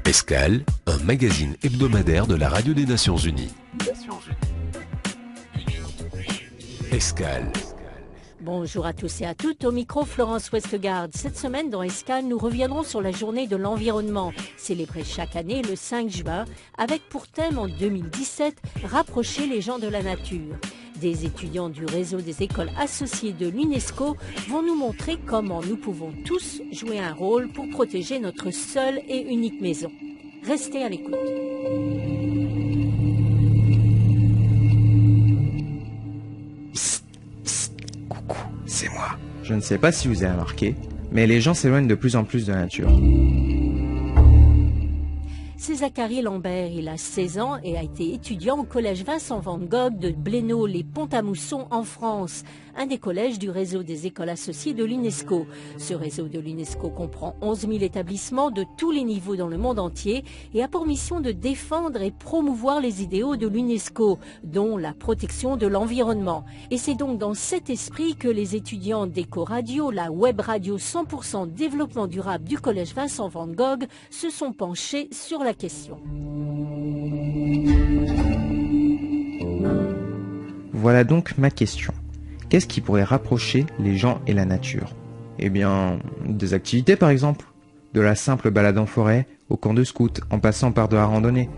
Escale, un magazine hebdomadaire de la Radio des Nations Unies. Escale. Bonjour à tous et à toutes, au micro Florence Westgard. Cette semaine dans Escale, nous reviendrons sur la journée de l'environnement, célébrée chaque année le 5 juin, avec pour thème en 2017, rapprocher les gens de la nature. Des étudiants du réseau des écoles associées de l'UNESCO vont nous montrer comment nous pouvons tous jouer un rôle pour protéger notre seule et unique maison. Restez à l'écoute. Coucou, c'est moi. Je ne sais pas si vous avez remarqué, mais les gens s'éloignent de plus en plus de la nature. C'est Zachary Lambert, il a 16 ans et a été étudiant au collège Vincent van Gogh de Blénaud, les Pont-à-Mousson en France, un des collèges du réseau des écoles associées de l'UNESCO. Ce réseau de l'UNESCO comprend 11 000 établissements de tous les niveaux dans le monde entier et a pour mission de défendre et promouvoir les idéaux de l'UNESCO, dont la protection de l'environnement. Et c'est donc dans cet esprit que les étudiants d'Eco-Radio, la web radio 100% développement durable du collège Vincent van Gogh, se sont penchés sur la question. Voilà donc ma question. Qu'est-ce qui pourrait rapprocher les gens et la nature? Eh bien, des activités par exemple. De la simple balade en forêt, au camp de scout, en passant par de la randonnée.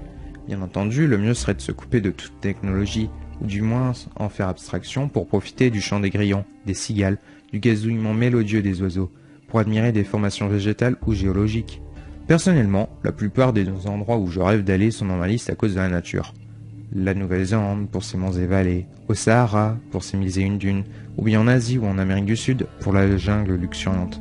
Bien entendu, le mieux serait de se couper de toute technologie, ou du moins en faire abstraction pour profiter du chant des grillons, des cigales, du gazouillement mélodieux des oiseaux, pour admirer des formations végétales ou géologiques. Personnellement, la plupart des endroits où je rêve d'aller sont dans ma liste à cause de la nature. La Nouvelle-Zélande pour ses monts et vallées, au Sahara pour ses 1001 dunes, ou bien en Asie ou en Amérique du Sud pour la jungle luxuriante.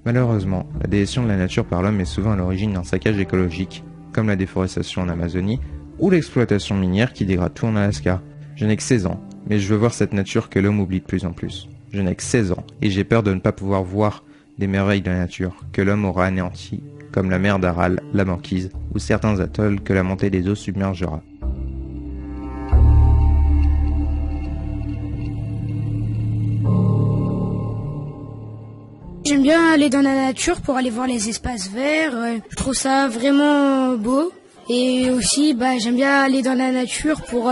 Malheureusement, la délaissation de la nature par l'homme est souvent à l'origine d'un saccage écologique, comme la déforestation en Amazonie ou l'exploitation minière qui dégrade tout en Alaska. Je n'ai que 16 ans, mais je veux voir cette nature que l'homme oublie de plus en plus. Je n'ai que 16 ans, et j'ai peur de ne pas pouvoir voir des merveilles de la nature que l'homme aura anéanties, comme la mer d'Aral, la banquise, ou certains atolls que la montée des eaux submergera. J'aime bien aller dans la nature pour aller voir les espaces verts. Je trouve ça vraiment beau. Et aussi, j'aime bien aller dans la nature pour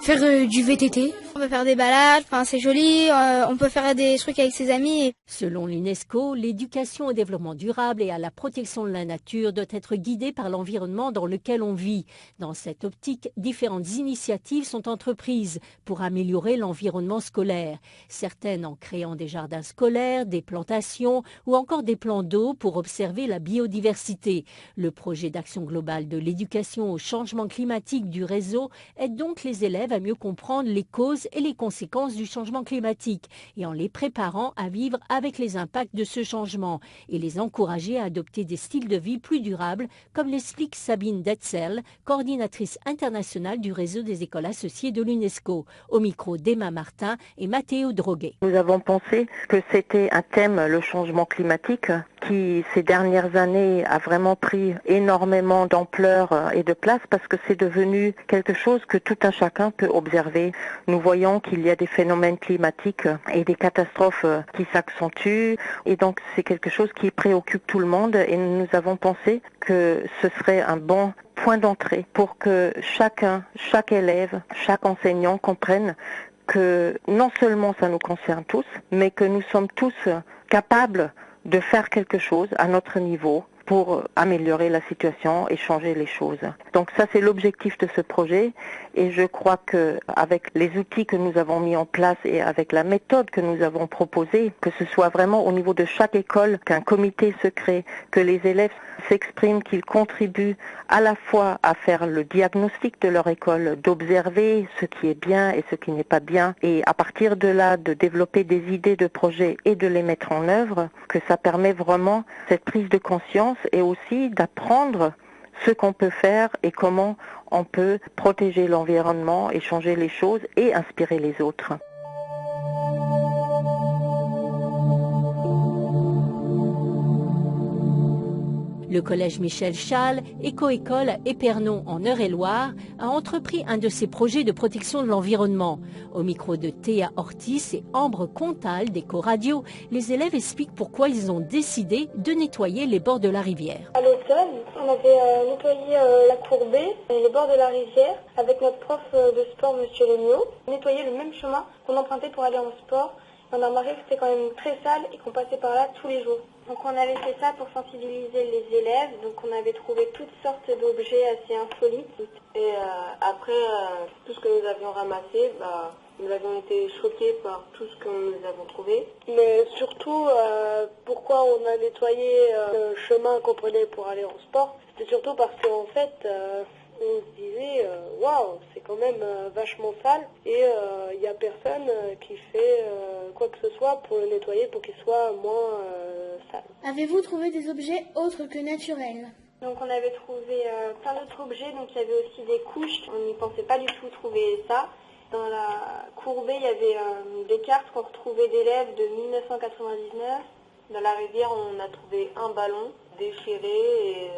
faire du VTT. On peut faire des balades, c'est joli, on peut faire des trucs avec ses amis. Selon l'UNESCO, l'éducation au développement durable et à la protection de la nature doit être guidée par l'environnement dans lequel on vit. Dans cette optique, différentes initiatives sont entreprises pour améliorer l'environnement scolaire. Certaines en créant des jardins scolaires, des plantations ou encore des plans d'eau pour observer la biodiversité. Le projet d'action globale de l'éducation au changement climatique du réseau aide donc les élèves à mieux comprendre les causes et les conséquences du changement climatique et en les préparant à vivre avec les impacts de ce changement et les encourager à adopter des styles de vie plus durables, comme l'explique Sabine Detzel, coordinatrice internationale du réseau des écoles associées de l'UNESCO, au micro d'Emma Martin et Matteo Droguet. Nous avons pensé que c'était un thème, le changement climatique, qui ces dernières années a vraiment pris énormément d'ampleur et de place parce que c'est devenu quelque chose que tout un chacun peut observer. Nous voyons qu'il y a des phénomènes climatiques et des catastrophes qui s'accentuent et donc c'est quelque chose qui préoccupe tout le monde et nous avons pensé que ce serait un bon point d'entrée pour que chacun, chaque élève, chaque enseignant comprenne que non seulement ça nous concerne tous, mais que nous sommes tous capables de faire quelque chose à notre niveau pour améliorer la situation et changer les choses. Donc ça, c'est l'objectif de ce projet et je crois que avec les outils que nous avons mis en place et avec la méthode que nous avons proposée, que ce soit vraiment au niveau de chaque école qu'un comité se crée, que les élèves s'expriment, qu'ils contribuent à la fois à faire le diagnostic de leur école, d'observer ce qui est bien et ce qui n'est pas bien et à partir de là de développer des idées de projets et de les mettre en œuvre, que ça permet vraiment cette prise de conscience et aussi d'apprendre ce qu'on peut faire et comment on peut protéger l'environnement et changer les choses et inspirer les autres. Le collège Michel Chasles, Éco-École à Épernon en Eure-et-Loire, a entrepris un de ses projets de protection de l'environnement. Au micro de Théa Ortiz et Ambre Contal d'Éco-Radio, les élèves expliquent pourquoi ils ont décidé de nettoyer les bords de la rivière. Les automne, on avait nettoyé la cour B et les bords de la rivière avec notre prof de sport, Monsieur Lémio. Nettoyer le même chemin qu'on empruntait pour aller en sport. On a remarqué que c'était quand même très sale et qu'on passait par là tous les jours. Donc on avait fait ça pour sensibiliser les élèves. Donc on avait trouvé toutes sortes d'objets assez insolites. Et après, tout ce que nous avions ramassé, nous avions été choqués par tout ce que nous avons trouvé. Mais surtout, pourquoi on a nettoyé le chemin qu'on prenait pour aller en sport, c'était surtout parce qu'en fait, on se disait, waouh, c'est quand même vachement sale et il n'y a personne qui fait quoi que ce soit pour le nettoyer pour qu'il soit moins sale. Avez-vous trouvé des objets autres que naturels ? Donc on avait trouvé plein d'autres objets, donc il y avait aussi des couches, on n'y pensait pas du tout trouver ça. Dans la cour B, il y avait des cartes qu'on retrouvait d'élèves de 1999. Dans la rivière, on a trouvé un ballon déchiré et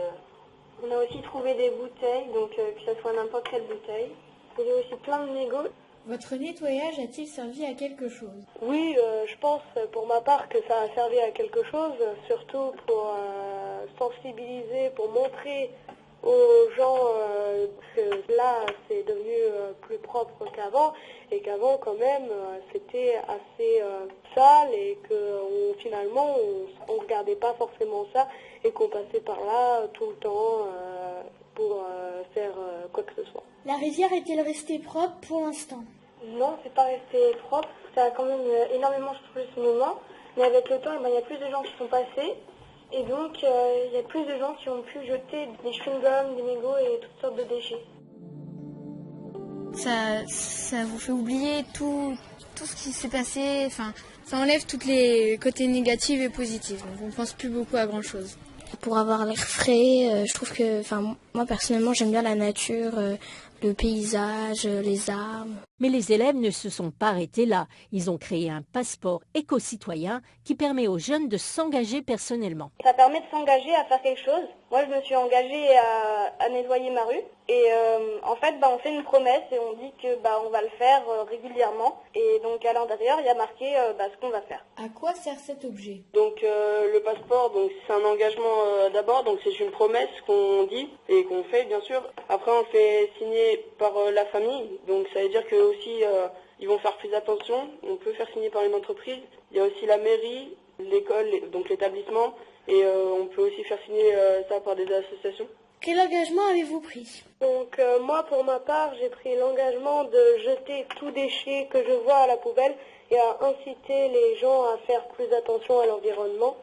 on a aussi trouvé des bouteilles, donc que ce soit n'importe quelle bouteille. Il y a aussi plein de mégots. Votre nettoyage a-t-il servi à quelque chose ? Oui, je pense pour ma part que ça a servi à quelque chose, surtout pour sensibiliser, pour montrer aux gens que là c'est devenu plus propre qu'avant et qu'avant quand même c'était assez sale et que finalement on regardait pas forcément ça et qu'on passait par là tout le temps pour faire quoi que ce soit. La rivière est-elle restée propre pour l'instant ? Non, c'est pas resté propre, ça a quand même énormément changé ce moment, mais avec le temps il y a plus de gens qui sont passés. Et donc, il y a plus de gens qui ont pu jeter des chewing-gums, des mégots et toutes sortes de déchets. Ça vous fait oublier tout ce qui s'est passé. Enfin, ça enlève tous les côtés négatifs et positifs. Donc, on ne pense plus beaucoup à grand-chose. Pour avoir l'air frais, je trouve que, moi personnellement, j'aime bien la nature, le paysage, les arbres. Mais les élèves ne se sont pas arrêtés là. Ils ont créé un passeport éco-citoyen qui permet aux jeunes de s'engager personnellement. Ça permet de s'engager à faire quelque chose. Moi, je me suis engagée à nettoyer ma rue. Et en fait, on fait une promesse et on dit que on va le faire régulièrement. Et donc, à l'intérieur, il y a marqué ce qu'on va faire. À quoi sert cet objet ? Donc, le passeport, c'est un engagement d'abord. Donc, c'est une promesse qu'on dit et qu'on fait, bien sûr. Après, on le fait signer par la famille. Donc, ça veut dire que aussi ils vont faire plus attention. On peut faire signer par une entreprise. Il y a aussi la mairie, l'école, donc l'établissement, et on peut aussi faire signer ça par des associations. Quel engagement avez-vous pris ? Donc moi pour ma part j'ai pris l'engagement de jeter tout déchet que je vois à la poubelle et à inciter les gens à faire plus attention à l'environnement.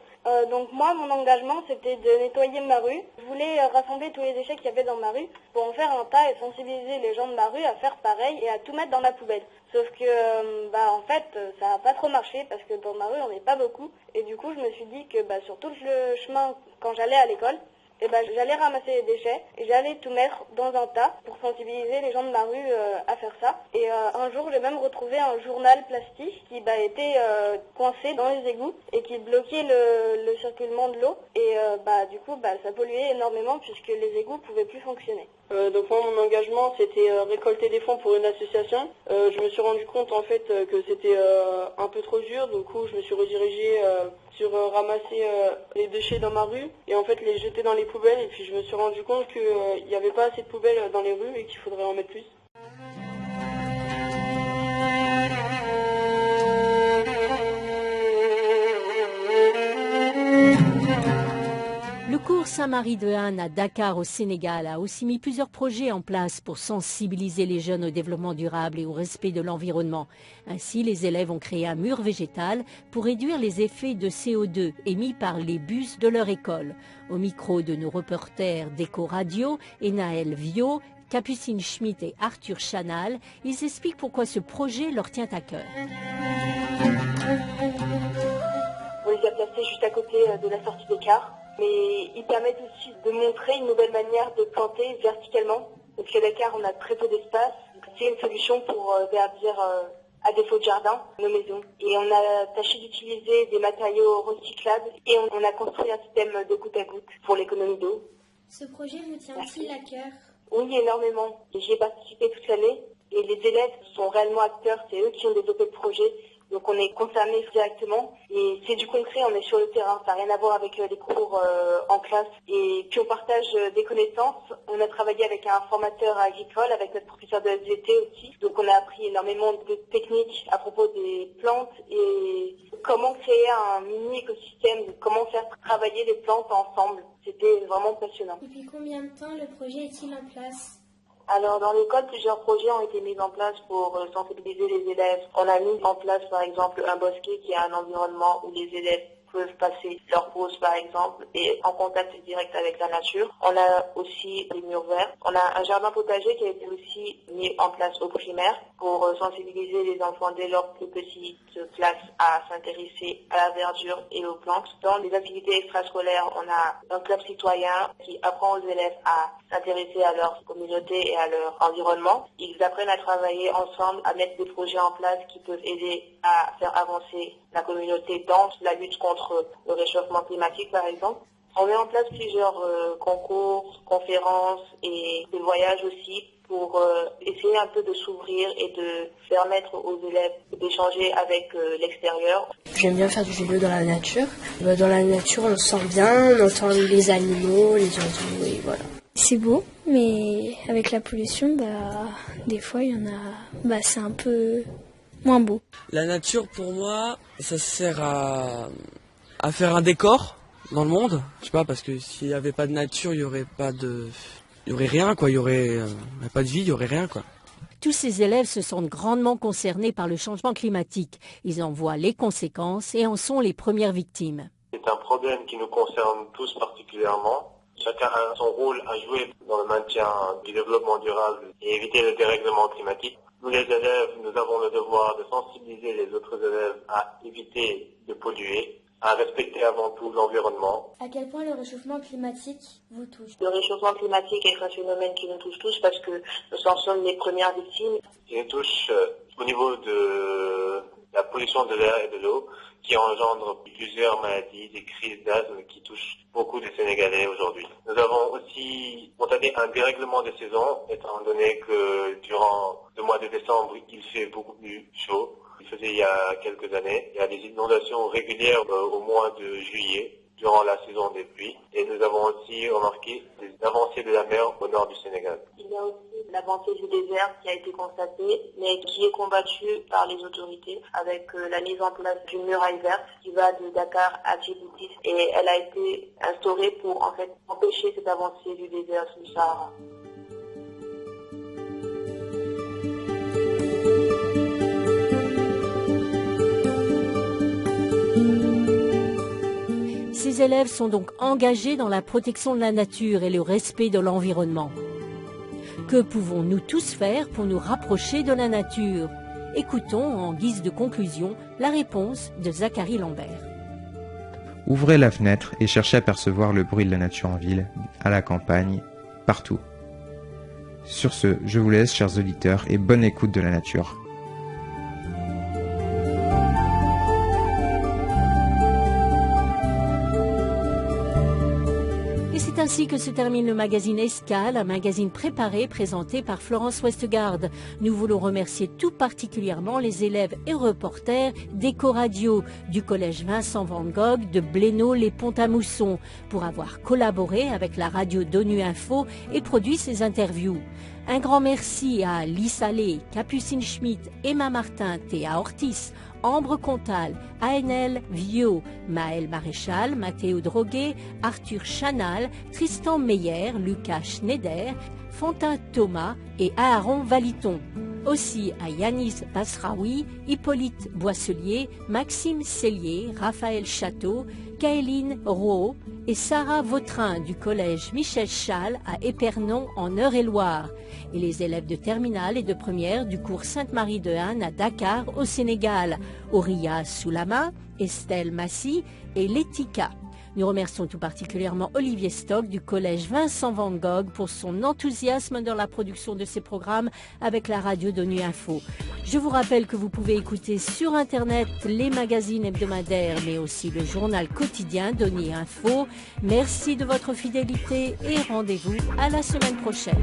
Donc moi, mon engagement, c'était de nettoyer ma rue. Je voulais rassembler tous les déchets qu'il y avait dans ma rue pour en faire un tas et sensibiliser les gens de ma rue à faire pareil et à tout mettre dans la poubelle. Sauf que, en fait, ça n'a pas trop marché parce que dans ma rue, on n'est pas beaucoup. Et du coup, je me suis dit que sur tout le chemin, quand j'allais à l'école, j'allais ramasser les déchets et j'allais tout mettre dans un tas pour sensibiliser les gens de ma rue à faire ça. Et un jour, j'ai même retrouvé un journal plastique qui était coincé dans les égouts et qui bloquait le circulement de l'eau. Et du coup, ça polluait énormément puisque les égouts pouvaient plus fonctionner. Donc moi, mon engagement, c'était récolter des fonds pour une association. Je me suis rendu compte en fait que c'était un peu trop dur. Du coup, je me suis redirigée sur ramasser les déchets dans ma rue et en fait les jeter dans les poubelles. Et puis je me suis rendu compte qu'il n'y avait pas assez de poubelles dans les rues et qu'il faudrait en mettre plus. Le cours Saint-Marie de Han à Dakar au Sénégal a aussi mis plusieurs projets en place pour sensibiliser les jeunes au développement durable et au respect de l'environnement. Ainsi, les élèves ont créé un mur végétal pour réduire les effets de CO2 émis par les bus de leur école. Au micro de nos reporters d'Eco Radio, Enaël Viau, Capucine Schmitt et Arthur Chanal, ils expliquent pourquoi ce projet leur tient à cœur. On les a placés juste à côté de la sortie Dakar. Mais ils permettent aussi de montrer une nouvelle manière de planter verticalement. Donc à Dakar, on a très peu d'espace. C'est une solution pour verdir à défaut de jardin nos maisons. Et on a tâché d'utiliser des matériaux recyclables et on a construit un système de goutte à goutte pour l'économie d'eau. Ce projet vous tient-il à cœur ? Oui, énormément. J'y ai participé toute l'année et les élèves sont réellement acteurs. C'est eux qui ont développé le projet. Donc on est concerné directement et c'est du concret, on est sur le terrain, ça n'a rien à voir avec les cours en classe. Et puis on partage des connaissances, on a travaillé avec un formateur agricole, avec notre professeur de SVT aussi. Donc on a appris énormément de techniques à propos des plantes et comment créer un mini écosystème, comment faire travailler les plantes ensemble. C'était vraiment passionnant. Depuis combien de temps le projet est-il en place ? Alors dans l'école, plusieurs projets ont été mis en place pour sensibiliser les élèves. On a mis en place par exemple un bosquet qui est un environnement où les élèves peuvent passer leur pause par exemple et en contact direct avec la nature. On a aussi des murs verts. On a un jardin potager qui a été aussi mis en place au primaire pour sensibiliser les enfants dès leur plus petite classe à s'intéresser à la verdure et aux plantes. Dans les activités extrascolaires, on a un club citoyen qui apprend aux élèves à s'intéresser à leur communauté et à leur environnement. Ils apprennent à travailler ensemble, à mettre des projets en place qui peuvent aider à faire avancer la communauté dans la lutte contre le réchauffement climatique par exemple. On met en place plusieurs concours, conférences et des voyages aussi pour essayer un peu de s'ouvrir et de permettre aux élèves d'échanger avec l'extérieur. J'aime bien faire du vélo dans la nature. Dans la nature, on se sent bien, on entend les animaux, les oiseaux et voilà. C'est beau, mais avec la pollution, des fois, il y en a, c'est un peu moins beau. La nature, pour moi, ça sert à faire un décor dans le monde. Je sais pas, parce que s'il n'y avait pas de nature, il y aurait rien, quoi. Il y aurait pas de vie, il y aurait rien, quoi. Tous ces élèves se sentent grandement concernés par le changement climatique. Ils en voient les conséquences et en sont les premières victimes. C'est un problème qui nous concerne tous particulièrement. Chacun a son rôle à jouer dans le maintien du développement durable et éviter le dérèglement climatique. Nous les élèves, nous avons le devoir de sensibiliser les autres élèves à éviter de polluer, à respecter avant tout l'environnement. À quel point le réchauffement climatique vous touche ? Le réchauffement climatique est un phénomène qui nous touche tous parce que nous en sommes les premières victimes. Il nous touche au niveau de la pollution de l'air et de l'eau qui engendre plusieurs maladies, des crises d'asthme qui touchent beaucoup de Sénégalais aujourd'hui. Nous avons aussi constaté un dérèglement des saisons étant donné que durant le mois de décembre, il fait beaucoup plus chaud. Il faisait il y a quelques années. Il y a des inondations régulières au mois de juillet durant la saison des pluies. Et nous avons aussi remarqué des avancées de la mer au nord du Sénégal. Il y a aussi l'avancée du désert qui a été constatée, mais qui est combattue par les autorités avec la mise en place d'une muraille verte qui va de Dakar à Djibouti. Et elle a été instaurée pour en fait empêcher cette avancée du désert du Sahara. Ces élèves sont donc engagés dans la protection de la nature et le respect de l'environnement. Que pouvons-nous tous faire pour nous rapprocher de la nature ? Écoutons en guise de conclusion la réponse de Zachary Lambert. Ouvrez la fenêtre et cherchez à percevoir le bruit de la nature en ville, à la campagne, partout. Sur ce, je vous laisse, chers auditeurs, et bonne écoute de la nature. C'est ainsi que se termine le magazine Escale, un magazine préparé, présenté par Florence Westgard. Nous voulons remercier tout particulièrement les élèves et reporters d'Eco-Radio, du collège Vincent Van Gogh de Blénaud-les-Pont-à-Mousson, pour avoir collaboré avec la radio d'ONU Info et produit ces interviews. Un grand merci à Lise Allais, Capucine Schmitt, Emma Martin, Théa Ortiz, Ambre Comtal, ANL Viau, Maël Maréchal, Mathéo Droguet, Arthur Chanal, Tristan Meyer, Lucas Schneider, Fantin Thomas et Aaron Valiton. Aussi à Yanis Basraoui, Hippolyte Boisselier, Maxime Cellier, Raphaël Château, Kaéline Rouault et Sarah Vautrin du collège Michel Chal à Épernon en Eure-et-Loire, et les élèves de terminale et de première du cours Sainte-Marie de Han à Dakar au Sénégal, Auria Soulama, Estelle Massy et Letika. Nous remercions tout particulièrement Olivier Stock du collège Vincent Van Gogh pour son enthousiasme dans la production de ces programmes avec la radio d'ONU Info. Je vous rappelle que vous pouvez écouter sur Internet les magazines hebdomadaires, mais aussi le journal quotidien d'ONU Info. Merci de votre fidélité et rendez-vous à la semaine prochaine.